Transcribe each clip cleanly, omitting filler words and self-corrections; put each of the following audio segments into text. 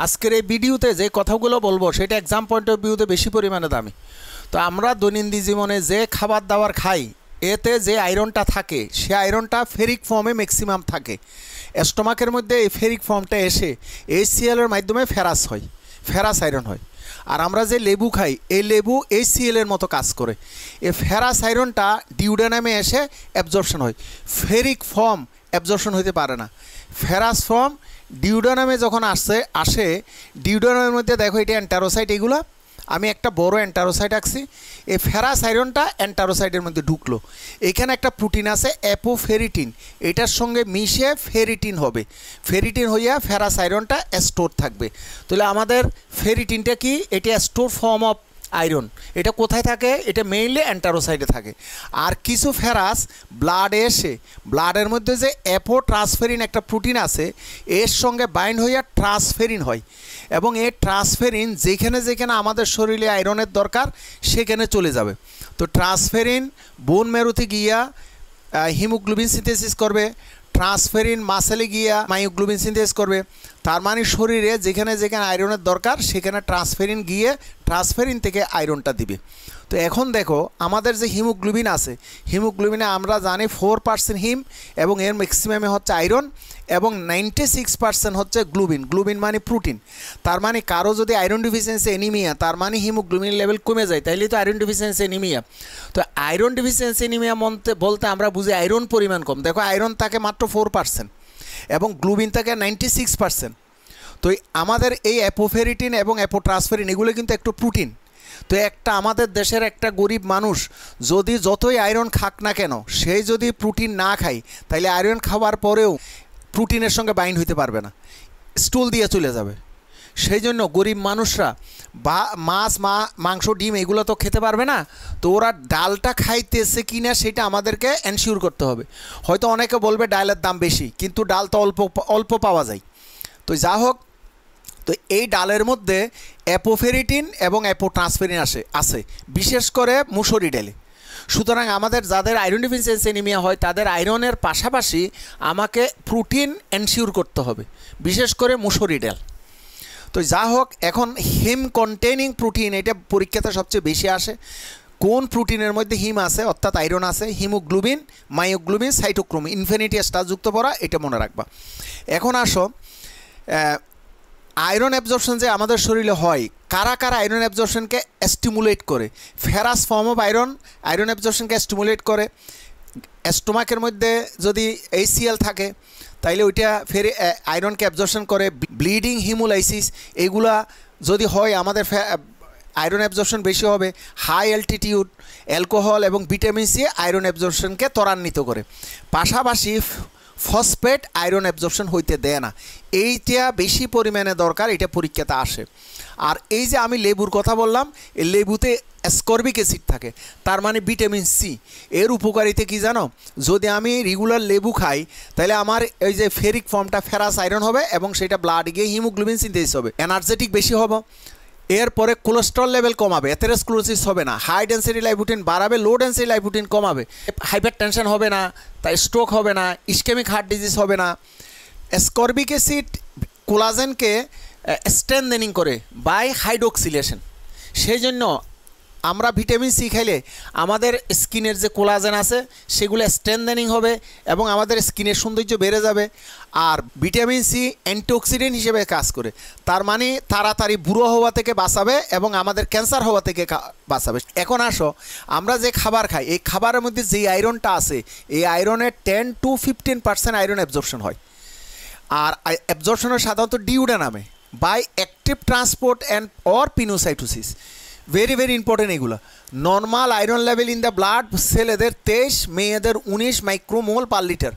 আজকের এই ভিডিওতে যে কথাগুলো বলবো সেটা এক্সাম পয়েন্ট অফ ভিউতে বেশি পরিমাণে দামি। তো আমরা দৈনন্দিন জীবনে যে খাবার দাবার খাই এতে যে আয়রনটা থাকে সে আয়রনটা ফেরিক ফর্মে ম্যাক্সিমাম থাকে। স্টোমাকের মধ্যে এই ফেরিক ফর্মটা এসে HCl এর মাধ্যমে ফেরাস আয়রন হয়। আর আমরা যে লেবু খাই এই লেবু HCl এর মতো কাজ করে। এই ফেরাস আয়রনটা ডিউডেনামে এসে অ্যাবজর্পশন হয়। ফেরিক ফর্ম অ্যাবজর্পশন হতে পারে না। ফেরাস ফর্ম ডিউডেনামে যখন আসে ডিউডেনামের মধ্যে দেখো এটা এন্টারোসাইট, এগুলো আমি একটা বড় এন্টারোসাইট আঁকছি। এই ফেরাস আয়রনটা এন্টারোসাইটের মধ্যে ঢুকলো। এখানে একটা প্রোটিন আছে অ্যাপোফেরিটিন, এটার সঙ্গে মিশে ফেরিটিন হবে। ফেরিটিন হইয়া ফেরাস আয়রনটা স্টোর থাকবে। তাহলে আমাদের ফেরিটিনটা কি? এটা স্টোর ফর্ম অফ আয়রন। এটা কোথায় থাকে? এটা মেইনলি এন্টারোসাইটে থাকে। আর কিছু ফেরাস ব্লাডে এসে ব্লাডের মধ্যে যে অ্যাপোট্রান্সফেরিন একটা প্রোটিন আছে এর সঙ্গে বাইন্ড হইয়া ট্রান্সফেরিন হয়, এবং এই ট্রান্সফেরিন যেখানে যেখানে আমাদের শরীরে আয়রনের দরকার সেখানে চলে যাবে। তো ট্রান্সফেরিন বোন মেরুতে গিয়া হিমোগ্লোবিন সিনথেসিস করবে, ট্রান্সফেরিন মাসেলে গিয়া মায়োগ্লোবিন সিনথেসিস করবে। তার মানে শরীরে যেখানে যেখানে আয়রনের দরকার সেখানে ট্রান্সফেরিন গিয়ে ট্রান্সফেরিন থেকে আয়রনটা দিবে। তো এখন দেখো আমাদের যে হিমোগ্লোবিন আছে, হিমোগ্লোবিনে আমরা জানি 4% হিম এবং এর ম্যাক্সিমামে হচ্ছে আয়রন, এবং 96% হচ্ছে গ্লুবিন। গ্লুবিন মানে প্রোটিন। তার মানে কারো যদি আয়রন ডিফিসিয়েন্সি এনিমিয়া, তার মানে হিমোগ্লোবিন লেভেল কমে যায়, তাইলে তো আয়রন ডিফিসিয়েন্সি এনিমিয়া। তো আয়রন ডিফিসিয়েন্সি এনিমিয়া বলতে আমরা বুঝি আয়রন পরিমাণ কম। দেখো আয়রন থাকে মাত্র 4% এবং গ্লুবিন থাকে 96%। তো আমাদের এই অ্যাপোফেরিটিন এবং অ্যাপোট্রান্সফেরিন এগুলো কিন্তু একটু প্রোটিন। তো একটা আমাদের দেশের একটা গরিব মানুষ যদি যতই আয়রন খাক না কেন, সেই যদি প্রোটিন না খায় তাহলে আয়রন খাওয়ার পরেও প্রোটিনের সঙ্গে বাইন্ড হইতে পারবে না, স্টুল দিয়ে চলে যাবে। সেই জন্য গরিব মানুষরা মাছ মাংস ডিম এগুলো তো খেতে পারবে না। তো ওরা ডালটা খাইতেছে কি না সেটা আমাদেরকে এনশিওর করতে হবে। হয়তো অনেকে বলবে ডালের দাম বেশি, কিন্তু ডাল তো অল্প পাওয়া যায়। তো যা হোক, তো এই ডালের মধ্যে অ্যাপোফেরিটিন এবং অ্যাপোট্রান্সফেরিন আছে বিশেষ করে মুসুরি ডালে। সুতরাং আমাদের যাদের আয়রন ডিফিসিয়েন্সি এনিমিয়া হয় তাদের আয়রনের পাশাপাশি আমাকে প্রোটিন এনশিওর করতে হবে, বিশেষ করে মুসুরি ডাল। তো যা হোক, এখন হিম কন্টেনিং প্রোটিন এটা পরীক্ষাতে সবচেয়ে বেশি আসে। কোন প্রোটিনের মধ্যে হিম আছে অর্থাৎ আয়রন আছে? Haemoglobin, myoglobin, cytochrome, infinity star যুক্ত পড়া, এটা মনে রাখবা। এখন আসো আয়রন অ্যাবজর্পশন যে আমাদের শরীরে হয়, কারা কারা আয়রন অ্যাবজর্পশনকে স্টিমুলেট করে? ফেরাস ফর্ম অফ আয়রন অ্যাবজর্পশনকে স্টিমুলেট করে। স্টোমাকের মধ্যে যদি HCl থাকে তাইলে ওইটা ফের আয়রনকে অ্যাবজর্পশন করে। ব্লিডিং হিমোলাইসিস এগুলা যদি হয় আমাদের আয়রন অ্যাবজর্পশন বেশি হবে। হাই অ্যালটিটিউড, অ্যালকোহল এবং ভিটামিন সি আয়রন অ্যাবজর্পশনকে ত্বরান্বিত করে। পাশাপাশি ফসফেট আয়রন অ্যাবজর্পশন হইতে দেয় না। এইটা বেশি পরিমাণে দরকার, এটা পরীক্ষাতে আসে। আর এই যে আমি লেবুর কথা বললাম, এই লেবুতে অ্যাসকর্বিক অ্যাসিড থাকে, তার মানে ভিটামিন সি। এর উপকারিতা কি জানো? যদি আমি রেগুলার লেবু খাই তাহলে আমার এই যে ফেরিক ফর্মটা ফেরাস আয়রন হবে এবং সেটা ব্লাড গিয়ে হিমোগ্লোবিন সিনথেসিস হবে, এনার্জেটিক বেশি হব। এরপরে কোলেস্ট্রল লেভেল কমাবে, অ্যাথেরোস্ক্লেরোসিস হবে না, হাই ডেন্সিটি লাইপোপ্রোটিন বাড়াবে, লো ডেন্সিটি লাইপোপ্রোটিন কমাবে, হাইপার টেনশন হবে না, তাই স্ট্রোক হবে না, ইসকেমিক হার্ট ডিজিজ হবে না। অ্যাসকর্বিক অ্যাসিড কোলাজেনকে স্ট্রেনথেনিং করে বাই হাইড্রোক্সিলেশন। সেই জন্য আমরা ভিটামিন সি খাইলে আমাদের স্কিনের যে কোলাজেন আছে সেগুলো স্ট্রেনথেনিং হবে এবং আমাদের স্কিনের সৌন্দর্য বেড়ে যাবে। আর ভিটামিন সি অ্যান্টিঅক্সিডেন্ট হিসেবে কাজ করে, তার মানে তাড়াতাড়ি বুড়ো হওয়া থেকে বাঁচাবে এবং আমাদের ক্যান্সার হওয়া থেকে বাঁচাবে। এখন আসো, আমরা যে খাবার খাই এই খাবারের মধ্যে যে আয়রনটা আছে এই আয়রনের 10 to 15% আয়রন অ্যাবজর্পশন হয়। আর অ্যাবজর্পশনের সাধারণত ডিউডেনামে by active transport and or pinocytosis. Very very important এগুলো। Normal iron level in the blood ছেলেদের 23, মেয়েদের 19 মাইক্রোমোল পার লিটার।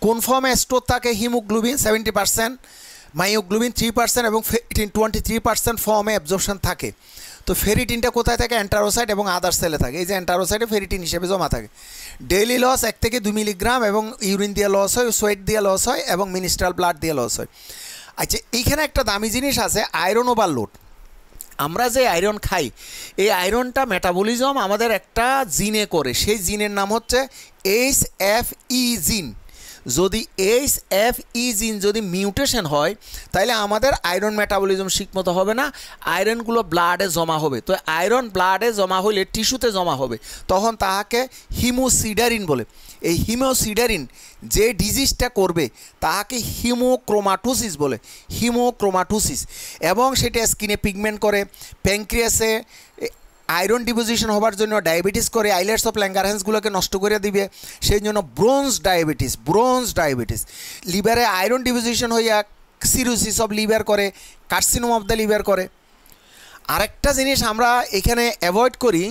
কোন ফর্মে স্টোর থাকে? হিমোগ্লোবিন 70%, মায়োগ্লোবিন 3% এবং ফেরিটিন 23% ফর্মে অ্যাবজর্পশন থাকে। তো ফেরিটিনটা কোথায় থাকে? এন্টারোসাইট এবং আদার সেলে থাকে। এই যে এন্টারোসাইটে ফেরিটিন হিসেবে জমা থাকে। ডেইলি লস 1 থেকে 2 মিলিগ্রাম এবং ইউরিন দিয়ে লস হয়, সোয়েট দিয়ে লস হয় এবং মিনিস্ট্রাল ব্লাড দিয়ে লস হয়। আচ্ছা, এইখানে একটা দামি জিনিস আছে, আয়রন ওভারলোড। আমরা যে আয়রন খাই এই আয়রনটা মেটাবলিজম আমাদের একটা জিনে করে, সেই জিনের নাম হচ্ছে HFE জিন। যদি HFE জিন যদি মিউটেশন হয় তাহলে আমাদের আয়রন মেটাবলিজম ঠিকমতো হবে না, আয়রনগুলো ব্লাডে জমা হবে। তো আয়রন ব্লাডে জমা হলে টিস্যুতে জমা হবে, তখন তাহাকে হিমোসিডারিন বলে। এই হিমোসিডারিন যে ডিজিজটা করবে তাহাকে হিমোক্রোমাটোসিস বলে, হিমোক্রোমাটোসিস। এবং সেটা স্কিনে পিগমেন্ট করে, প্যানক্রিয়াসে আয়রন ডিপোজিশন হবার জন্য ডায়াবেটিস করে, আইলেটস অফ ল্যাঙ্গারহ্যান্সগুলোকে নষ্ট করে দিবে, সেই জন্য ব্রোঞ্জ ডায়াবেটিস। লিভারে আয়রন ডিপোজিশন হইয়া সিরোসিস অফ লিভার করে, কার্সিনোম অফ দ্য লিভার করে। আরেকটা জিনিস আমরা এখানে অ্যাভয়েড করি,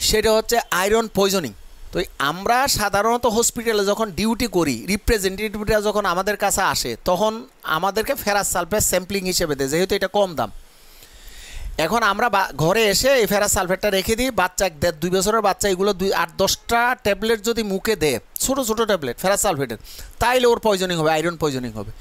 সেটা হচ্ছে আয়রন পয়জনিং। তো আমরা সাধারণত হসপিটালে যখন ডিউটি করি, রিপ্রেজেন্টেটিভরা যখন আমাদের কাছে আসে তখন আমাদেরকে ফেরাস সালফেট স্যাম্পলিং হিসেবে দেয়, যেহেতু এটা কম দাম। এখন আমরা ঘরে এসে এই ফেরাস সালফেটটা রেখে দিই, বাচ্চা 1.5-2 বছরের বাচ্চা এগুলো 8-10টা ট্যাবলেট যদি মুখে দেয়, ছোটো ট্যাবলেট ফেরাস সালফেটের, তাইলে ওর পয়জনিং হবে, আয়রন পয়জনিং হবে।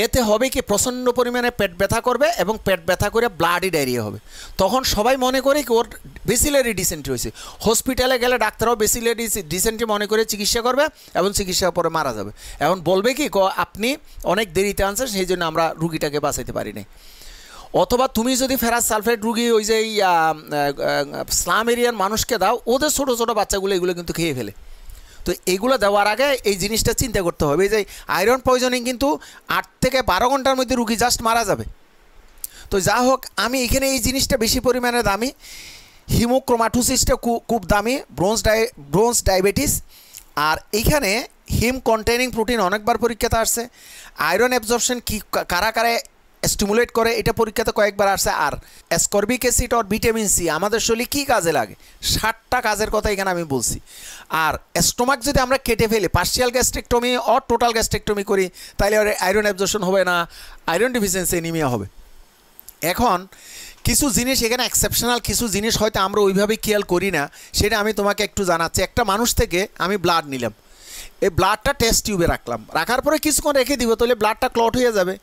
এতে হবে কি, প্রচণ্ড পরিমাণে পেট ব্যথা করবে এবং পেট ব্যথা করে ব্লাডি ডায়রিয়া হবে। তখন সবাই মনে করে কি ওর বেসিলারি ডিসেন্ট্রি হয়েছে। হসপিটালে গেলে ডাক্তাররাও বেসিলারি ডিসেন্ট্রি মনে করে চিকিৎসা করবে এবং চিকিৎসার পরে মারা যাবে। এখন বলবে কি, আপনি অনেক দেরিতে আনছেন, সেই জন্য আমরা রুগীটাকে বাঁচাইতে পারি নাই। অথবা তুমি যদি ফেরাস সালফেট রুগী ওই যে স্লাম এরিয়ার মানুষকে দাও, ওদের ছোটো বাচ্চাগুলো এগুলো কিন্তু খেয়ে ফেলে। তো এগুলো দেওয়ার আগে এই জিনিসটা চিন্তা করতে হবে যে আয়রন পয়জনিং কিন্তু 8 থেকে 12 ঘন্টার মধ্যে রুগী জাস্ট মারা যাবে। তো যা হোক, আমি এখানে এই জিনিসটা বেশি পরিমাণে দামি, হিমোক্রোমাটোসিসটা খুব দামি, ব্রোঞ্জ ডায়াবেটিস। আর এইখানে হিম কন্টেনিং প্রোটিন অনেকবার পরীক্ষাতে আসছে। আয়রন অ্যাবজর্পশন কি কারা স্টিমুলেট করে এটা পরীক্ষাতে কয়েকবার আসছে। আর অ্যাসকর্বিক অ্যাসিড আর ভিটামিন সি আমাদের শরীরে কী কাজে লাগে, 60টা কাজের কথা এখানে আমি বলছি। আর স্টোমাক যদি আমরা কেটে ফেলি, partial gastrectomy or total gastrectomy করি, তাহলে আয়রন অ্যাবজর্পশন হবে না, আয়রন ডিফিসিয়েন্সি অ্যানিমিয়া হবে। এখন কিছু জিনিস এখানে এক্সেপশনাল, কিছু জিনিস হয়তো আমরা ওইভাবে খেয়াল করি না, সেটা আমি তোমাকে একটু জানাচ্ছি। একটা মানুষ থেকে আমি ব্লাড নিলাম, এই ব্লাডটা টেস্ট টিউবে রাখার পরে কিছুক্ষণ রেখে দিব, তাহলে ব্লাডটা ক্লট হয়ে যাবে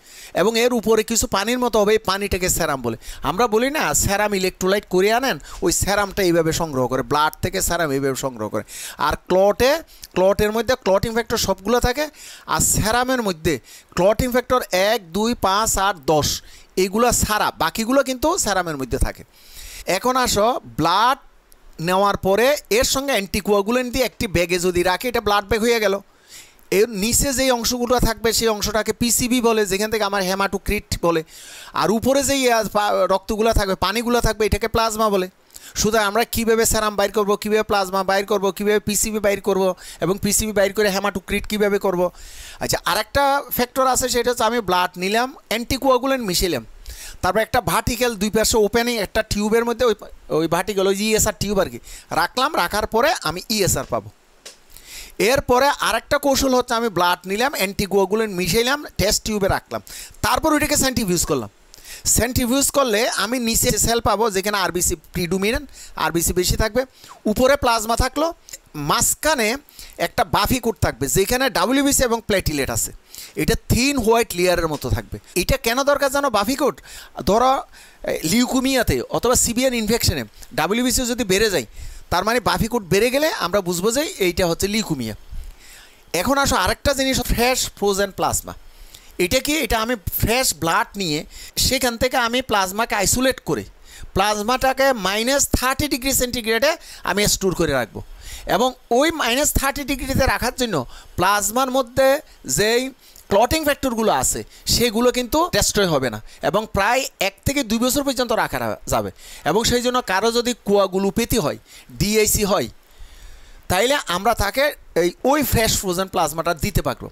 এবং এর উপরে কিছু পানির মতো হবে, এই পানিটাকে সেরাম বলে। আমরা বলি না সেরাম ইলেকট্রোলাইট করে আনেন, ওই সেরামটা এইভাবে সংগ্রহ করে, ব্লাড থেকে সেরাম এইভাবে সংগ্রহ করে। আর ক্লটের মধ্যে ক্লটিং ফ্যাক্টর সবগুলো থাকে, আর সেরামের মধ্যে ক্লটিং ফ্যাক্টর 1, 2, 5, 8, 10 এইগুলো ছাড়া বাকিগুলো কিন্তু সেরামের মধ্যে থাকে। এখন আসো, ব্লাড নেওয়ার পরে এর সঙ্গে অ্যান্টিকোয়াগুলেন্ট দিয়ে একটি ব্যাগে যদি রাখে, এটা ব্লাড ব্যাগ হয়ে গেল। এর নিচে যেই অংশগুলো থাকবে সেই অংশটাকে পিসিবি বলে, যেখান থেকে আমার হেমাটোক্রিট বলে। আর উপরে যেই রক্তগুলো থাকবে, পানিগুলো থাকবে, এটাকে প্লাজমা বলে। সুতরাং আমরা কীভাবে সেরাম বাইর করব, কীভাবে প্লাজমা বাইর করব, কীভাবে পিসিবি বাইর করব এবং পিসিবি বাইর করে হেমাটোক্রিট কীভাবে করব। আচ্ছা, আরেকটা ফ্যাক্টর আছে, সেটা হচ্ছে আমি ব্লাড নিলাম, অ্যান্টিকোয়াগুলেন্ট মিশিলাম, তারপর একটা ভার্টিক্যাল 2 পাশে ওপেনিং একটা টিউবের মধ্যে ওই ভার্টিক্যাল ওই ইএসআর টিউব আর কি রাখলাম, রাখার পরে আমি ইএসআর পাবো। এরপরে আরেকটা কৌশল হচ্ছে, আমি ব্লাড নিলাম, অ্যান্টিকোয়াগুলেন্ট মিশাইলাম, টেস্ট টিউবে রাখলাম, তারপর ওইটাকে সেন্ট্রিফিউজ করলাম। সেন্ট্রিফিউজ করলে আমি নিচে সেল পাবো যেখানে আরবিসি প্রিডোমিনেন্ট, আরবিসি বেশি থাকবে, উপরে প্লাজমা থাকলো, মাঝখানে একটা বাফি কোট থাকবে যেখানে ডাব্লিউবিসি এবং প্লেটিলেট আছে। এটা থিন হোয়াইট লেয়ারের মতো থাকবে। এটা কেন দরকার জানো বাফি কোট? ধরো লিউকুমিয়াতে অথবা সিভিয়ার ইনফেকশনে ডাব্লিউবিসি যদি বেড়ে যায়, তার মানে বাফি কোট বেড়ে গেলে আমরা বুঝবো যে এইটা হচ্ছে লিউকুমিয়া। এখন আসো আরেকটা জিনিস, ফ্রেশ ফ্রোজেন প্লাজমা। এটা কি, এটা আমি ফ্রেশ ব্লাড নিয়ে সেখান থেকে আমি প্লাজমাকে আইসোলেট করে প্লাজমাটাকে -30 ডিগ্রি সেন্টিগ্রেডে আমি স্টোর করে রাখবো। এবং ওই -30 ডিগ্রিতে রাখার জন্য প্লাজমার মধ্যে যেই ক্লটিং ফ্যাক্টরগুলো আছে সেগুলো কিন্তু ডেস্ট্রয় হবে না এবং প্রায় 1 থেকে 2 বছর পর্যন্ত রাখা যাবে। এবং সেই জন্য কারো যদি কোয়াগুলোপ্যাথি হয়, ডিআইসি হয়, তাইলে আমরা তাকে ওই ফ্রেশ ফ্রোজেন প্লাজমাটা দিতে পারবো।